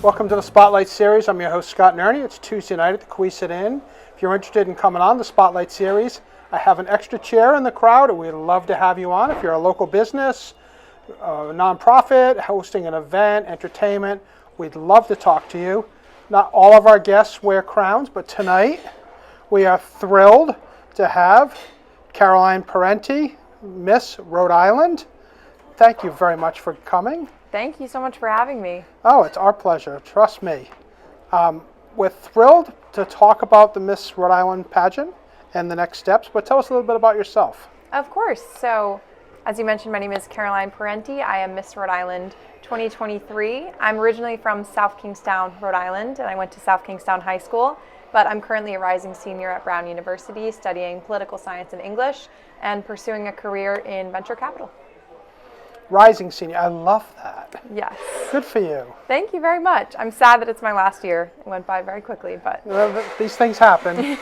Welcome to the Spotlight Series. I'm your host, Scott Nerney. It's Tuesday night at the Queesit Inn. If you're interested in coming on the Spotlight Series, I have an extra chair in the crowd, and we'd love to have you on. If you're a local business, a nonprofit, hosting an event, entertainment, we'd love to talk to you. Not all of our guests wear crowns, but tonight we are thrilled to have Caroline Parente, Miss Rhode Island. Thank you very much for coming. Thank you so much for having me. Oh, it's our pleasure. Trust me. We're thrilled to talk about the Miss Rhode Island pageant and the next steps, but tell us a little bit about yourself. Of course. So, as you mentioned, my name is Caroline Parente. I am Miss Rhode Island 2023. I'm originally from South Kingstown, Rhode Island, and I went to South Kingstown High School, but I'm currently a rising senior at Brown University studying political science and English and pursuing a career in venture capital. Rising senior, I love that. Yes. Good for you. Thank you very much. I'm sad that it's my last year. It went by very quickly, but... These things happen.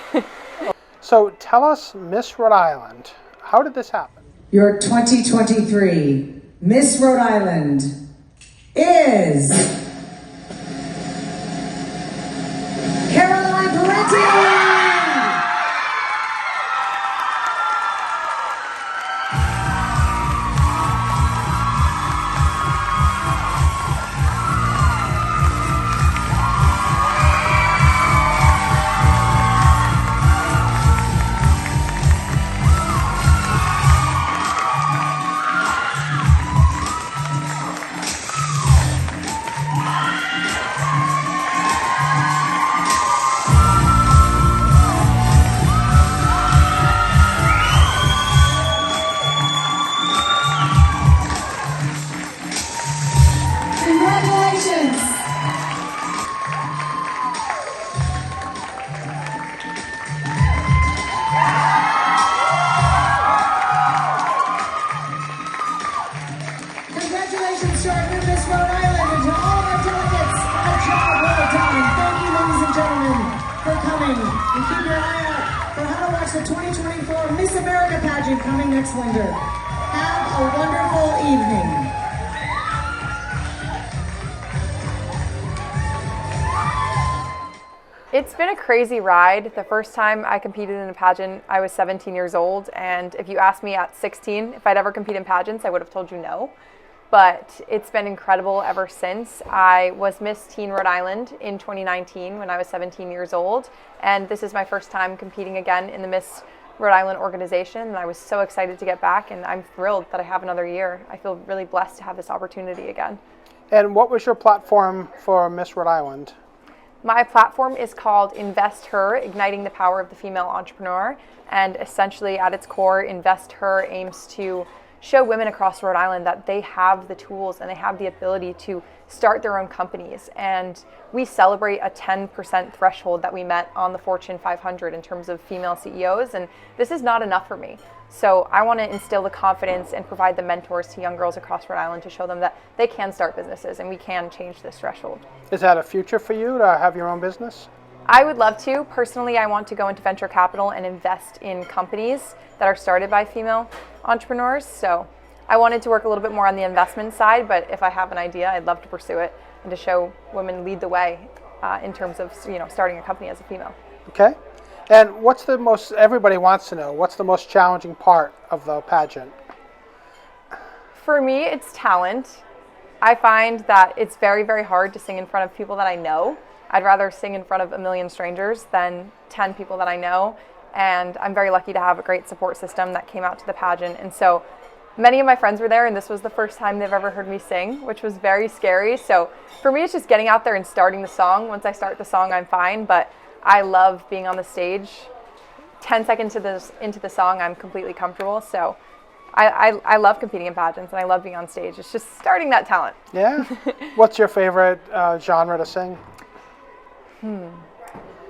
So tell us, Miss Rhode Island, how did this happen? Your 2023 Miss Rhode Island is Caroline Parente. Congratulations to our new Miss Rhode Island and to all of our delegates. A job well done. Thank you, ladies and gentlemen, for coming. And keep your eye out for how to watch the 2024 Miss America pageant coming next winter. Have a wonderful evening. It's been a crazy ride. The first time I competed in a pageant, I was 17 years old, and if you asked me at 16 if I'd ever compete in pageants, I would have told you no. But it's been incredible ever since. I was Miss Teen Rhode Island in 2019 when I was 17 years old, and this is my first time competing again in the Miss Rhode Island organization, and I was so excited to get back, and I'm thrilled that I have another year. I feel really blessed to have this opportunity again. And what was your platform for Miss Rhode Island? My platform is called InvestHer, Igniting the Power of the Female Entrepreneur, and essentially at its core, InvestHer aims to show women across Rhode Island that they have the tools and they have the ability to start their own companies. And we celebrate a 10% threshold that we met on the Fortune 500 in terms of female CEOs, and this is not enough for me. So I want to instill the confidence and provide the mentors to young girls across Rhode Island to show them that they can start businesses and we can change this threshold. Is that a future for you to have your own business? I would love to. Personally, I want to go into venture capital and invest in companies that are started by female entrepreneurs. So I wanted to work a little bit more on the investment side, but if I have an idea, I'd love to pursue it and to show women lead the way in terms of starting a company as a female. Okay. And what's the most, everybody wants to know, what's the most challenging part of the pageant? For me, it's talent. I find that it's very, very hard to sing in front of people that I know. I'd rather sing in front of a million strangers than 10 people that I know. And I'm very lucky to have a great support system that came out to the pageant. And so many of my friends were there, and this was the first time they've ever heard me sing, which was very scary. So for me, it's just getting out there and starting the song. Once I start the song, I'm fine. But I love being on the stage. 10 seconds into the song, I'm completely comfortable. So I love competing in pageants, and I love being on stage. It's just starting that talent. Yeah? What's your favorite genre to sing?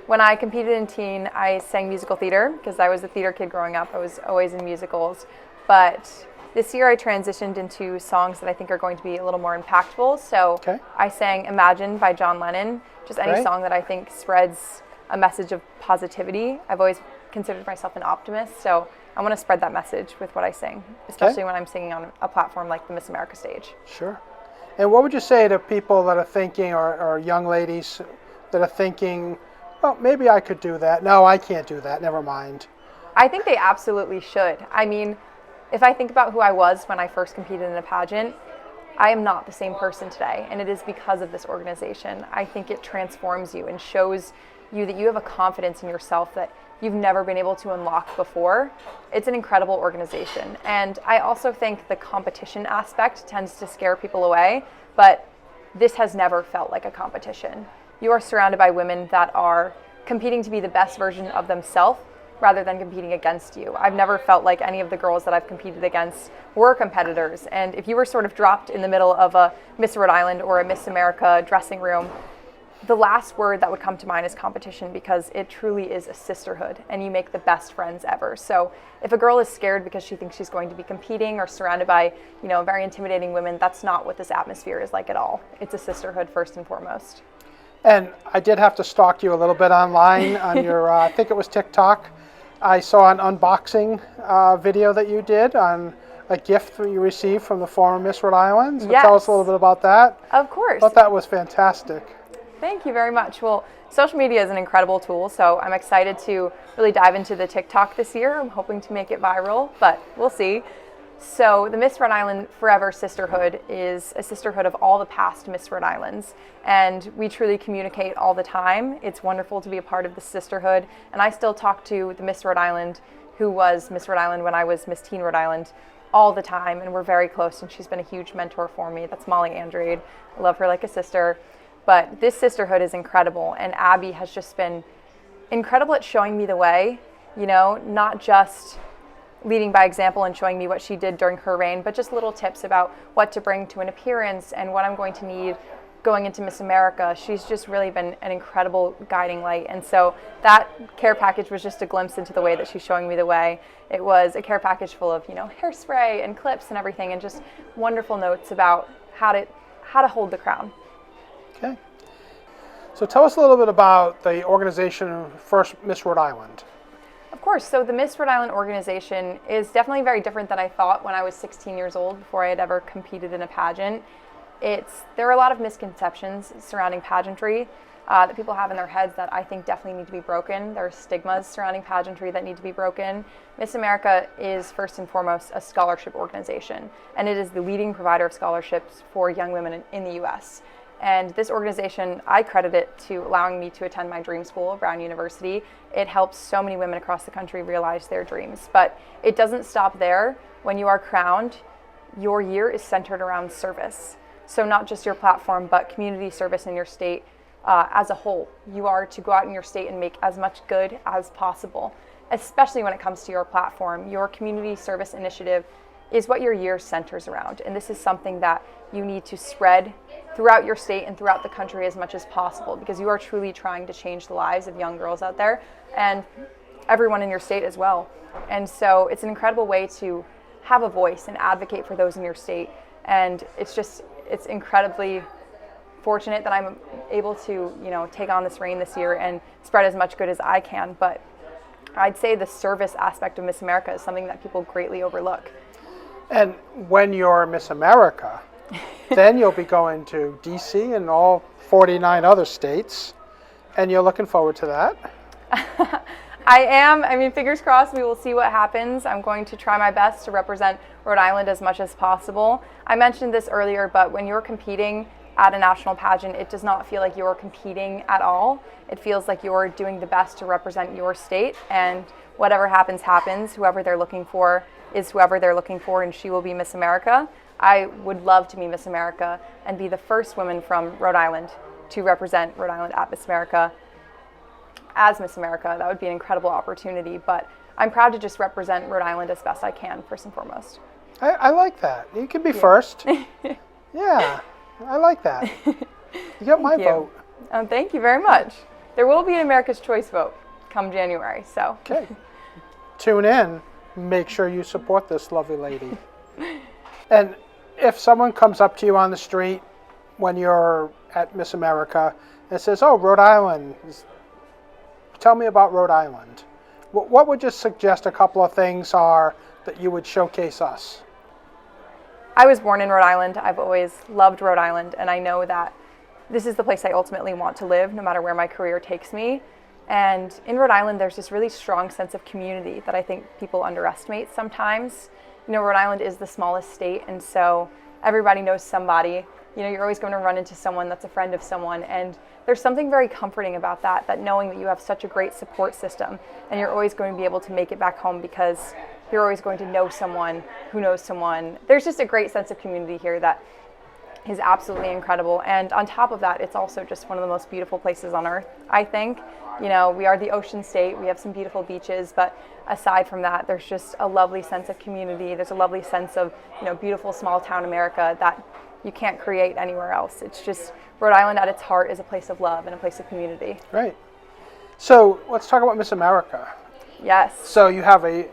When I competed in teen, I sang musical theater because I was a theater kid growing up. I was always in musicals. But this year I transitioned into songs that I think are going to be a little more impactful. So I sang Imagine by John Lennon, just any song that I think spreads a message of positivity. I've always considered myself an optimist, so I want to spread that message with what I sing, especially when I'm singing on a platform like the Miss America stage. Sure. And what would you say to people that are thinking, or young ladies that are thinking, well, maybe I could do that. No, I can't do that. Never mind. I think they absolutely should. I mean, if I think about who I was when I first competed in a pageant, I am not the same person today, and it is because of this organization. I think it transforms you and shows you that you have a confidence in yourself that you've never been able to unlock before. It's an incredible organization. And I also think the competition aspect tends to scare people away, but this has never felt like a competition. You are surrounded by women that are competing to be the best version of themselves rather than competing against you. I've never felt like any of the girls that I've competed against were competitors. And if you were sort of dropped in the middle of a Miss Rhode Island or a Miss America dressing room, the last word that would come to mind is competition, because it truly is a sisterhood and you make the best friends ever. So if a girl is scared because she thinks she's going to be competing or surrounded by, very intimidating women, that's not what this atmosphere is like at all. It's a sisterhood first and foremost. And I did have to stalk you a little bit online on your, I think it was TikTok. I saw an unboxing video that you did on a gift that you received from the former Miss Rhode Island. So Yes. Tell us a little bit about that. Of course. I thought that was fantastic. Thank you very much. Well, social media is an incredible tool, so I'm excited to really dive into the TikTok this year. I'm hoping to make it viral, but we'll see. So the Miss Rhode Island Forever Sisterhood is a sisterhood of all the past Miss Rhode Islands, and we truly communicate all the time. It's wonderful to be a part of the sisterhood, and I still talk to the Miss Rhode Island who was Miss Rhode Island when I was Miss Teen Rhode Island all the time, and we're very close, and she's been a huge mentor for me. That's Molly Andrade. I love her like a sister. But this sisterhood is incredible, and Abby has just been incredible at showing me the way, not just leading by example and showing me what she did during her reign, but just little tips about what to bring to an appearance and what I'm going to need going into Miss America. She's just really been an incredible guiding light. And so that care package was just a glimpse into the way that she's showing me the way. It was a care package full of, hairspray and clips and everything, and just wonderful notes about how to hold the crown. Okay. So tell us a little bit about the organization First Miss Rhode Island. Of course. So the Miss Rhode Island organization is definitely very different than I thought when I was 16 years old, before I had ever competed in a pageant. There are a lot of misconceptions surrounding pageantry that people have in their heads that I think definitely need to be broken. There are stigmas surrounding pageantry that need to be broken. Miss America is first and foremost a scholarship organization, and it is the leading provider of scholarships for young women in the U.S. And this organization, I credit it to allowing me to attend my dream school, Brown University. It helps so many women across the country realize their dreams. But it doesn't stop there. When you are crowned, your year is centered around service. So not just your platform, but community service in your state as a whole. You are to go out in your state and make as much good as possible, especially when it comes to your platform. Your community service initiative is what your year centers around. And this is something that you need to spread throughout your state and throughout the country as much as possible, because you are truly trying to change the lives of young girls out there and everyone in your state as well. And so it's an incredible way to have a voice and advocate for those in your state. And it's incredibly fortunate that I'm able to, take on this reign this year and spread as much good as I can. But I'd say the service aspect of Miss America is something that people greatly overlook. And when you're Miss America, then you'll be going to D.C. and all 49 other states, and you're looking forward to that? I am. Fingers crossed, we will see what happens. I'm going to try my best to represent Rhode Island as much as possible. I mentioned this earlier, but when you're competing at a national pageant, it does not feel like you're competing at all. It feels like you're doing the best to represent your state, and whatever happens, happens. Whoever they're looking for is whoever they're looking for, and she will be Miss America. I would love to be Miss America and be the first woman from Rhode Island to represent Rhode Island at Miss America as Miss America. That would be an incredible opportunity, but I'm proud to just represent Rhode Island as best I can, first and foremost. I like that. You can be first. Yeah, I like that. You got my vote. Thank you very much. There will be an America's Choice vote come January, so. Okay. Tune in. Make sure you support this lovely lady. And if someone comes up to you on the street when you're at Miss America and says, "Oh, Rhode Island, tell me about Rhode Island," what would you suggest a couple of things are that you would showcase us? I was born in Rhode Island. I've always loved Rhode Island, and I know that this is the place I ultimately want to live, no matter where my career takes me. And in Rhode Island, there's this really strong sense of community that I think people underestimate sometimes. You know, Rhode Island is the smallest state, and so everybody knows somebody. You know, you're always going to run into someone that's a friend of someone, and there's something very comforting about that, that knowing that you have such a great support system, and you're always going to be able to make it back home because you're always going to know someone who knows someone. There's just a great sense of community here that is absolutely incredible. And on top of that, it's also just one of the most beautiful places on earth, I think. You know, we are the ocean state, we have some beautiful beaches, but aside from that, there's just a lovely sense of community. There's a lovely sense of, you know, beautiful small town America that you can't create anywhere else. It's just, Rhode Island at its heart is a place of love and a place of community. Right. So let's talk about Miss America. Yes. So you have a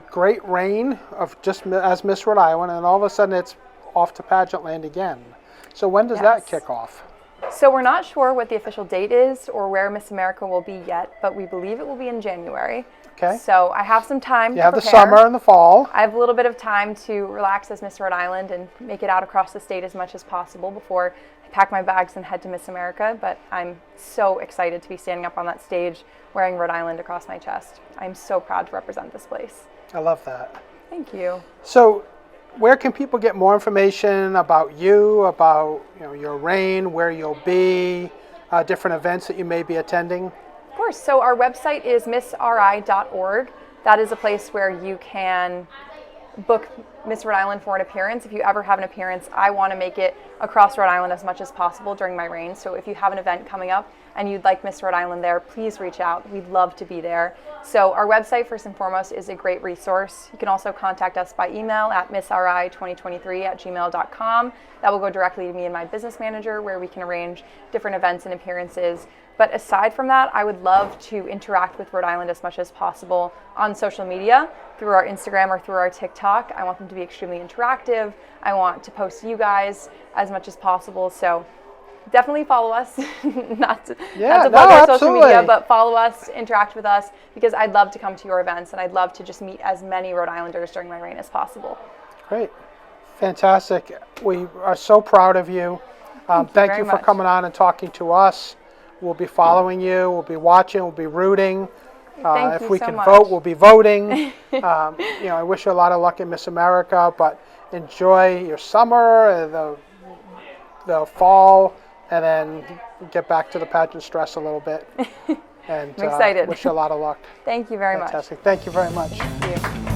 great reign of just as Miss Rhode Island, and all of a sudden it's off to pageant land again. So when does that kick off? So we're not sure what the official date is or where Miss America will be yet, but we believe it will be in January. Okay. So I have some time to have the prepare. summer and the fall. I have a little bit of time to relax as Miss Rhode Island and make it out across the state as much as possible before I pack my bags and head to Miss America. But I'm so excited to be standing up on that stage wearing Rhode Island across my chest. I'm so proud to represent this place. I love that. Thank you. So where can people get more information about you, about your reign, where you'll be, different events that you may be attending? Of course. So our website is missri.org. That is a place where you can book Miss Rhode Island for an appearance. If you ever have an appearance, I want to make it across Rhode Island as much as possible during my reign. So if you have an event coming up and you'd like Miss Rhode Island there, please reach out. We'd love to be there. So our website, first and foremost, is a great resource. You can also contact us by email at missri2023@gmail.com. That will go directly to me and my business manager, where we can arrange different events and appearances. But aside from that, I would love to interact with Rhode Island as much as possible on social media, through our Instagram or through our TikTok. I want them to be extremely interactive. I want to post you guys as much as possible. So definitely follow us, not to plug our social media, but follow us, interact with us, because I'd love to come to your events, and I'd love to just meet as many Rhode Islanders during my reign as possible. Great. Fantastic. We are so proud of you. Thank you for coming on and talking to us. We'll be following you. We'll be watching. We'll be rooting. If we can vote, we'll be voting. I wish you a lot of luck in Miss America, but enjoy your summer, the fall, and then get back to the pageant stress a little bit. And I'm excited. Wish you a lot of luck. Thank you very much. Fantastic. Thank you very much. Thank you.